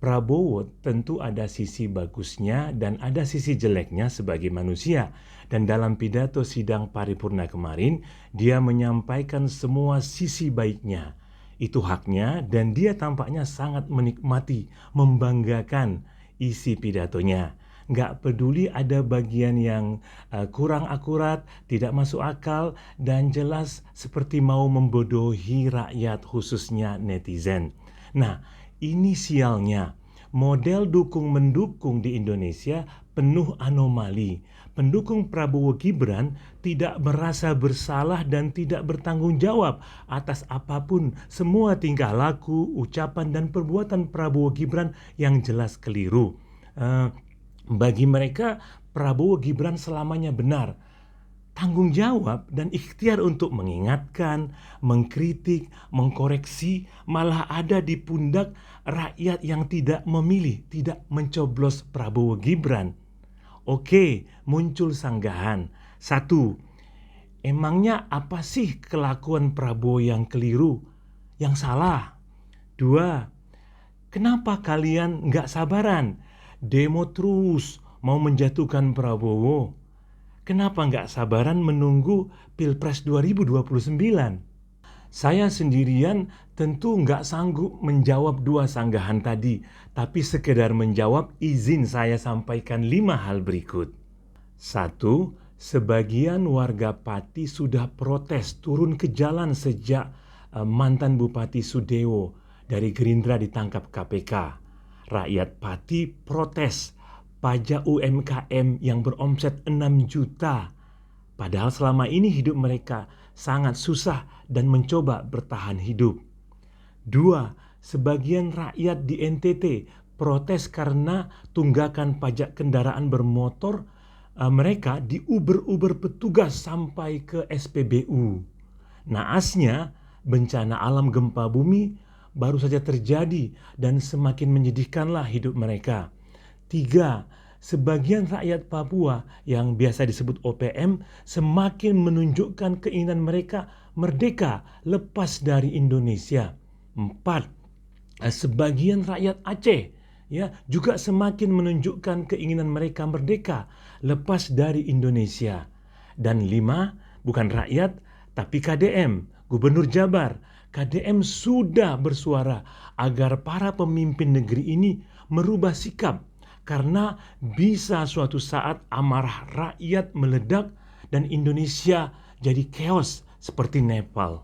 Prabowo tentu ada sisi bagusnya dan ada sisi jeleknya sebagai manusia. Dan dalam pidato sidang paripurna kemarin, dia menyampaikan semua sisi baiknya. Itu haknya dan dia tampaknya sangat menikmati, membanggakan isi pidatonya. Nggak peduli ada bagian yang kurang akurat, tidak masuk akal, dan jelas seperti mau membodohi rakyat khususnya netizen. Nah, ini sialnya. Model dukung-mendukung di Indonesia penuh anomali. Pendukung Prabowo Gibran tidak merasa bersalah dan tidak bertanggung jawab atas apapun semua tingkah laku, ucapan, dan perbuatan Prabowo Gibran yang jelas keliru. Bagi mereka, Prabowo Gibran selamanya benar. Tanggung jawab dan ikhtiar untuk mengingatkan, mengkritik, mengkoreksi malah ada di pundak rakyat yang tidak memilih, tidak mencoblos Prabowo Gibran. Oke, muncul sanggahan. 1. Emangnya apa sih kelakuan Prabowo yang keliru, yang salah? 2. Kenapa kalian nggak sabaran? Demo terus mau menjatuhkan Prabowo. Kenapa nggak sabaran menunggu Pilpres 2029? Saya sendirian tentu nggak sanggup menjawab dua sanggahan tadi, tapi sekedar menjawab izin saya sampaikan 5 hal berikut. 1. Sebagian warga Pati sudah protes turun ke jalan sejak mantan Bupati Sudewo dari Gerindra ditangkap KPK. Rakyat Pati protes pajak UMKM yang beromset 6 juta. Padahal selama ini hidup mereka sangat susah dan mencoba bertahan hidup. 2. Sebagian rakyat di NTT protes karena tunggakan pajak kendaraan bermotor mereka diuber-uber petugas sampai ke SPBU. Naasnya, bencana alam gempa bumi baru saja terjadi dan semakin menyedihkanlah hidup mereka. 3. Sebagian rakyat Papua yang biasa disebut OPM semakin menunjukkan keinginan mereka merdeka lepas dari Indonesia. 4. Sebagian rakyat Aceh juga semakin menunjukkan keinginan mereka merdeka lepas dari Indonesia. Dan 5, bukan rakyat tapi KDM, Gubernur Jabar. KDM sudah bersuara agar para pemimpin negeri ini merubah sikap karena bisa suatu saat amarah rakyat meledak dan Indonesia jadi chaos seperti Nepal.